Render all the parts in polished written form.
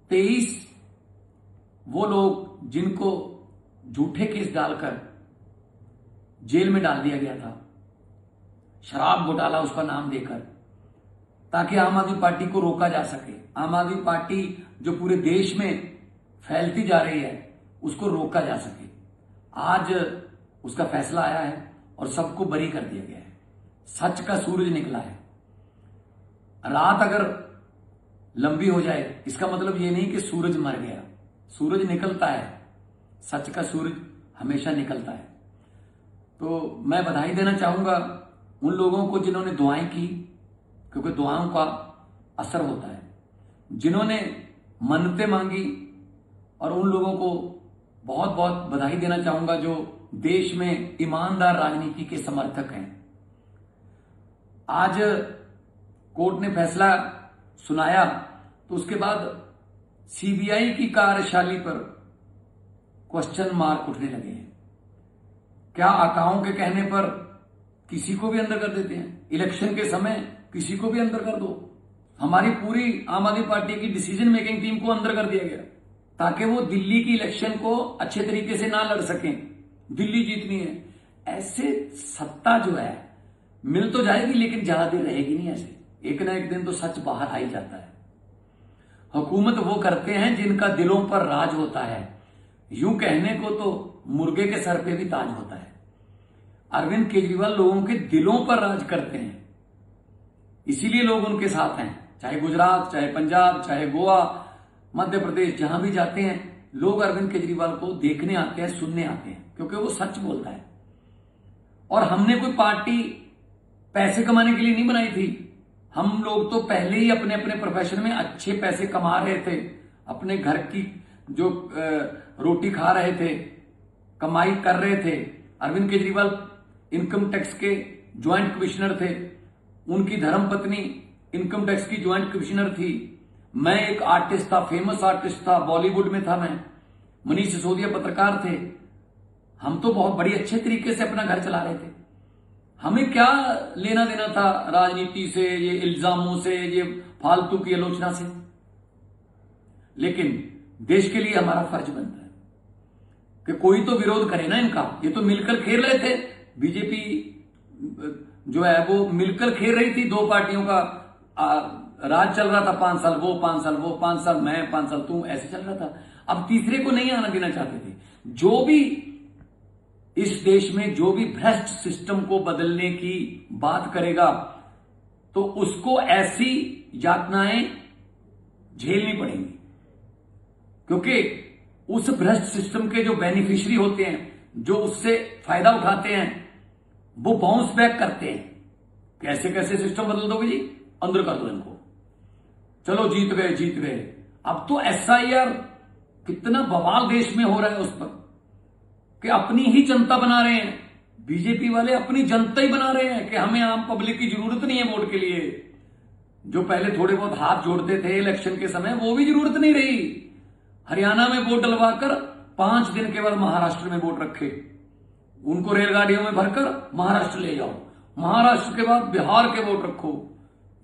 23 वो लोग जिनको झूठे केस डालकर जेल में डाल दिया गया था, शराब घोटाला उसका नाम देकर, ताकि आम आदमी पार्टी को रोका जा सके। आम आदमी पार्टी जो पूरे देश में फैलती जा रही है उसको रोका जा सके। आज उसका फैसला आया है और सबको बरी कर दिया गया है। सच का सूरज निकला है। रात अगर लंबी हो जाए इसका मतलब ये नहीं कि सूरज मर गया। सूरज निकलता है, सच का सूरज हमेशा निकलता है। तो मैं बधाई देना चाहूंगा उन लोगों को जिन्होंने दुआएं की, क्योंकि दुआओं का असर होता है, जिन्होंने मन्नतें मांगी, और उन लोगों को बहुत बहुत बधाई देना चाहूंगा जो देश में ईमानदार राजनीति के समर्थक हैं। आज कोर्ट ने फैसला सुनाया तो उसके बाद सीबीआई की कार्यशैली पर क्वेश्चन मार्क उठने लगे हैं। क्या आकाओं के कहने पर किसी को भी अंदर कर देते हैं? इलेक्शन के समय किसी को भी अंदर कर दो। हमारी पूरी आम आदमी पार्टी की डिसीजन मेकिंग टीम को अंदर कर दिया गया ताकि वो दिल्ली की इलेक्शन को अच्छे तरीके से ना लड़ सकें। दिल्ली जीतनी है, ऐसे सत्ता जो है मिल तो जाएगी लेकिन ज्यादा देर रहेगी नहीं। ऐसे एक ना एक दिन तो सच बाहर आ ही जाता है। हुकूमत वो करते हैं जिनका दिलों पर राज होता है। यूं कहने को तो मुर्गे के सर पे भी ताज होता है। अरविंद केजरीवाल लोगों के दिलों पर राज करते हैं, इसीलिए लोग उनके साथ हैं। चाहे गुजरात, चाहे पंजाब, चाहे गोवा, मध्य प्रदेश, जहां भी जाते हैं लोग अरविंद केजरीवाल को देखने आते हैं, सुनने आते हैं, क्योंकि वो सच बोलता है। और हमने कोई पार्टी पैसे कमाने के लिए नहीं बनाई थी। हम लोग तो पहले ही अपने अपने प्रोफेशन में अच्छे पैसे कमा रहे थे, अपने घर की जो रोटी खा रहे थे, कमाई कर रहे थे। अरविंद केजरीवाल इनकम टैक्स के ज्वाइंट कमिश्नर थे, उनकी धर्मपत्नी इनकम टैक्स की ज्वाइंट कमिश्नर थी। मैं एक आर्टिस्ट था, फेमस आर्टिस्ट था, बॉलीवुड में था मैं। मनीष सिसोदिया पत्रकार थे। हम तो बहुत बड़ी अच्छे तरीके से अपना घर चला रहे थे। हमें क्या लेना देना था राजनीति से, ये इल्जामों से, ये फालतू की आलोचना से। लेकिन देश के लिए हमारा फर्ज बनता है कि कोई तो विरोध करे ना इनका। ये तो मिलकर खेल रहे थे। बीजेपी जो है वो मिलकर खेल रही थी। दो पार्टियों का राज चल रहा था। 5 साल वो, 5 साल वो, 5 साल मैं, 5 साल तू, ऐसे चल रहा था। अब तीसरे को नहीं आना देना चाहते थे। जो भी इस देश में जो भी भ्रष्ट सिस्टम को बदलने की बात करेगा तो उसको ऐसी यातनाएं झेलनी पड़ेंगी, क्योंकि उस भ्रष्ट सिस्टम के जो बेनिफिशियरी होते हैं, जो उससे फायदा उठाते हैं, वो बाउंस बैक करते हैं। कैसे कैसे सिस्टम बदल दोगे जी? अंदर कर दो इनको, चलो जीत गए जीत गए। अब तो एसआईआर कितना बवाल देश में हो रहा है उस पर कि अपनी ही जनता बना रहे हैं। बीजेपी वाले अपनी जनता ही बना रहे हैं कि हमें आम पब्लिक की जरूरत नहीं है वोट के लिए। जो पहले थोड़े बहुत हाथ जोड़ते थे इलेक्शन के समय, वो भी जरूरत नहीं रही। हरियाणा में वोट डलवाकर 5 दिन के बाद महाराष्ट्र में वोट रखे, उनको रेलगाड़ियों में भरकर महाराष्ट्र ले जाओ। महाराष्ट्र के बाद बिहार के वोट रखो,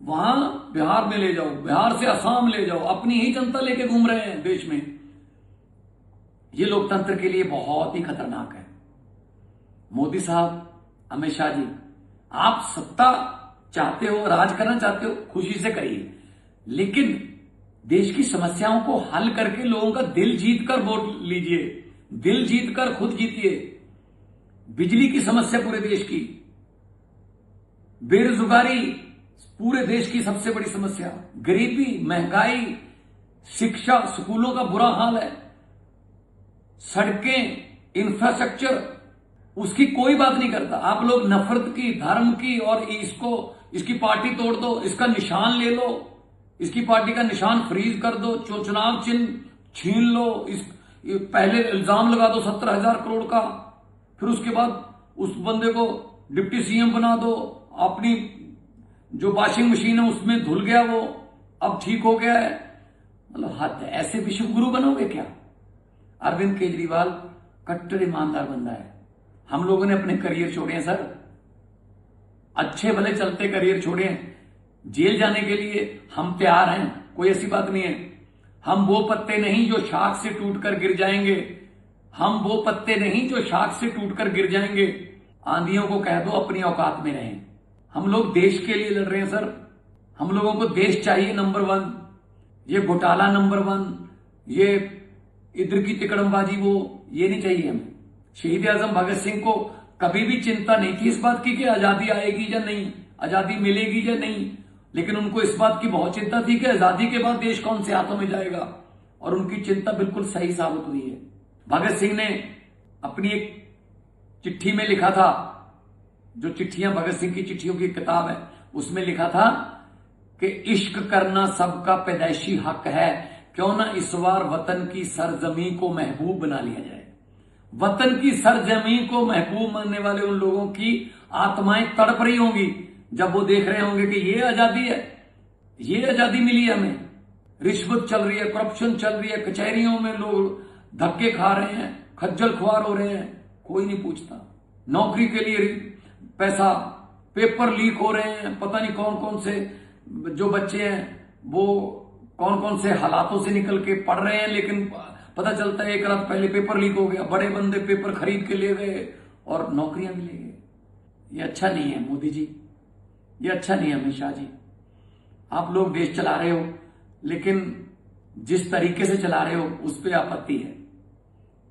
वहां बिहार में ले जाओ, बिहार से असम ले जाओ। अपनी ही जनता लेके घूम रहे हैं देश में। ये लोकतंत्र के लिए बहुत ही खतरनाक है। मोदी साहब, अमित शाह जी, आप सत्ता चाहते हो, राज करना चाहते हो, खुशी से करिए, लेकिन देश की समस्याओं को हल करके लोगों का दिल जीत कर वोट लीजिए। दिल जीत कर खुद जीतिए। बिजली की समस्या पूरे देश की, बेरोजगारी पूरे देश की सबसे बड़ी समस्या, गरीबी, महंगाई, शिक्षा, स्कूलों का बुरा हाल है, सड़कें, इंफ्रास्ट्रक्चर, उसकी कोई बात नहीं करता। आप लोग नफरत की, धर्म की, और इसकी पार्टी तोड़ दो, इसका निशान ले लो, इसकी पार्टी का निशान फ्रीज कर दो, चुनाव चिन्ह छीन लो, पहले इल्जाम लगा दो 17,000 करोड़ का, फिर उसके बाद उस बंदे को डिप्टी सीएम बना दो, अपनी जो वॉशिंग मशीन है उसमें धुल गया वो, अब ठीक हो गया है। मतलब हद है। ऐसे विश्व गुरु बनोगे क्या? अरविंद केजरीवाल कट्टर ईमानदार बंदा है। हम लोगों ने अपने करियर छोड़े हैं सर, अच्छे भले चलते करियर छोड़े हैं। जेल जाने के लिए हम तैयार हैं, कोई ऐसी बात नहीं है। हम वो पत्ते नहीं जो शाख से टूटकर गिर जाएंगे, हम वो पत्ते नहीं जो शाख से टूटकर गिर जाएंगे। आंधियों को कह दो अपनी औकात में रहें। हम लोग देश के लिए लड़ रहे हैं सर। हम लोगों को देश चाहिए नंबर 1। ये घोटाला नंबर 1, ये इधर की तिकड़मबाजी वो ये नहीं चाहिए हमें। शहीद आजम भगत सिंह को कभी भी चिंता नहीं थी इस बात की कि आजादी आएगी या नहीं, आजादी मिलेगी या नहीं, लेकिन उनको इस बात की बहुत चिंता थी कि आजादी के बाद देश कौन से हाथों में जाएगा, और उनकी चिंता बिल्कुल सही साबित हुई है। भगत सिंह ने अपनी एक चिट्ठी में लिखा था, जो चिट्ठियां भगत सिंह की चिट्ठियों की किताब है, उसमें लिखा था कि इश्क करना सबका पैदाइशी हक है, क्यों ना इस बार वतन की सरजमी को महबूब बना लिया जाए। वतन की सरजमी को महबूब मानने वाले उन लोगों की आत्माएं तड़प रही होंगी जब वो देख रहे होंगे कि ये आजादी है, ये आजादी मिली है हमें। रिश्वत चल रही है, करप्शन चल रही है, कचहरियों में लोग धक्के खा रहे हैं, खज्जल खुआर हो रहे हैं, कोई नहीं पूछता। नौकरी के लिए पैसा, पेपर लीक हो रहे हैं, पता नहीं कौन कौन से जो बच्चे हैं वो कौन कौन से हालातों से निकल के पढ़ रहे हैं, लेकिन पता चलता है एक रात पहले पेपर लीक हो गया, बड़े बंदे पेपर खरीद के ले गए और नौकरियां भी ले गए। ये अच्छा नहीं है मोदी जी, ये अच्छा नहीं है अमित शाह जी। आप लोग देश चला रहे हो, लेकिन जिस तरीके से चला रहे हो उस पर आपत्ति है।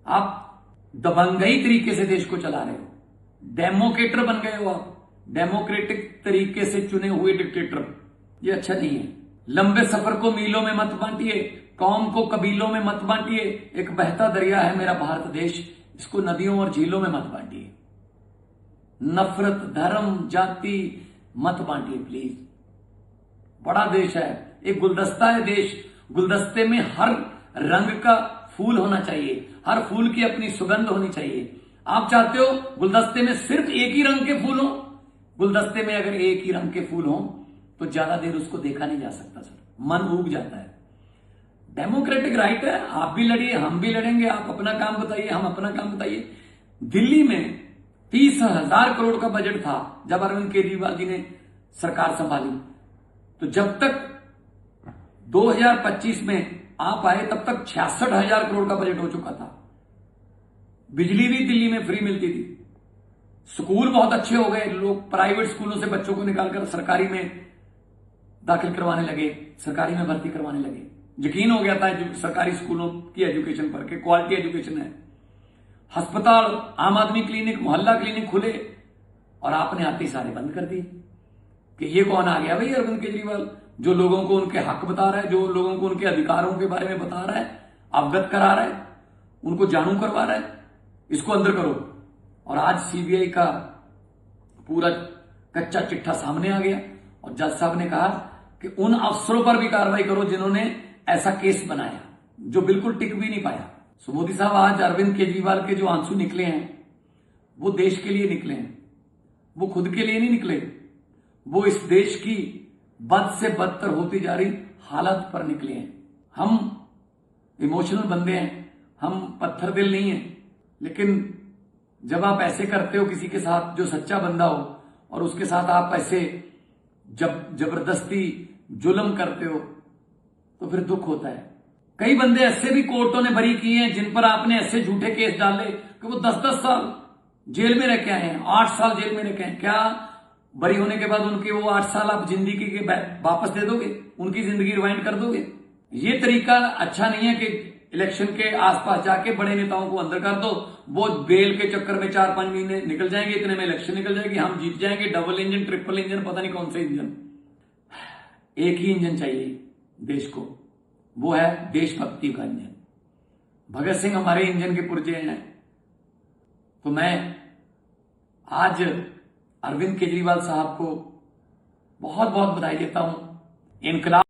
आप दबंगई तरीके से देश को चला रहे हो, डेमोक्रेटर बन गए हो आप, डेमोक्रेटिक तरीके से चुने हुए डिक्टेटर। ये अच्छा नहीं है। लंबे सफर को मीलों में मत बांटिए, कौम को कबीलों में मत बांटिए। एक बहता दरिया है मेरा भारत देश, इसको नदियों और झीलों में मत बांटिए। नफरत, धर्म, जाति मत बांटिए प्लीज। बड़ा देश है, एक गुलदस्ता है देश। गुलदस्ते में हर रंग का फूल होना चाहिए, हर फूल की अपनी सुगंध होनी चाहिए। आप चाहते हो गुलदस्ते में सिर्फ एक ही रंग के फूल हो? गुलदस्ते में अगर एक ही रंग के फूल हो तो ज्यादा देर उसको देखा नहीं जा सकता सर, मन उग जाता है। डेमोक्रेटिक राइट है, आप भी लड़िए, हम भी लड़ेंगे। आप अपना काम बताइए, हम अपना काम बताइए। दिल्ली में 30,000 करोड़ का बजट था जब अरविंद केजरीवाल जी ने सरकार संभाली। तो जब तक 2025 में आप आए तब तक 66,000 करोड़ का बजट हो चुका था। बिजली भी दिल्ली में फ्री मिलती थी, स्कूल बहुत अच्छे हो गए, लोग प्राइवेट स्कूलों से बच्चों को निकालकर सरकारी में दाखिल करवाने लगे, सरकारी में भर्ती करवाने लगे। यकीन हो गया था सरकारी स्कूलों की एजुकेशन पर कि क्वालिटी एजुकेशन है। अस्पताल, आम आदमी क्लिनिक, मोहल्ला क्लिनिक खुले, और आपने आते ही सारे बंद कर दिए। कि ये कौन आ गया भाई अरविंद केजरीवाल, जो लोगों को उनके हक बता रहा है, जो लोगों को उनके अधिकारों के बारे में बता रहा है, अवगत करा रहा है, उनको जानू करवा रहा है, इसको अंदर करो। और आज सीबीआई का पूरा कच्चा चिट्ठा सामने आ गया और जज साहब ने कहा कि उन अफसरों पर भी कार्रवाई करो जिन्होंने ऐसा केस बनाया, जो बिल्कुल टिक भी नहीं पाया। सो मोदी साहब, आज अरविंद केजरीवाल के जो आंसू निकले हैं वो देश के लिए निकले हैं, वो खुद के लिए नहीं निकले। वो इस देश की बद से बदतर होती जा रही हालत पर निकले हैं। हम इमोशनल बंदे हैं, हम पत्थर दिल नहीं है, लेकिन जब आप ऐसे करते हो किसी के साथ जो सच्चा बंदा हो, और उसके साथ आप ऐसे जब जबरदस्ती जुल्म करते हो, तो फिर दुख होता है। कई बंदे ऐसे भी कोर्टों ने बरी किए हैं जिन पर आपने ऐसे झूठे केस डाले कि वो 10-10 साल जेल में रह के आए हैं, 8 साल जेल में रह के आए। क्या बरी होने के बाद उनके वो 8 साल आप जिंदगी के वापस दे दोगे, उनकी जिंदगी रिवाइंड कर दोगे? ये तरीका अच्छा नहीं है कि इलेक्शन के आसपास जाके बड़े नेताओं को अंदर कर दो, वो बेल के चक्कर में 4-5 महीने निकल जाएंगे, इतने में इलेक्शन निकल जाएगी, हम जीत जाएंगे। डबल इंजन, ट्रिपल इंजन, पता नहीं कौन से इंजन। एक ही इंजन चाहिए देश को, वो है देशभक्ति का इंजन। भगत सिंह हमारे इंजन के पुर्जे हैं। तो मैं आज अरविंद केजरीवाल साहब को बहुत बहुत बधाई देता हूं। इनकलाब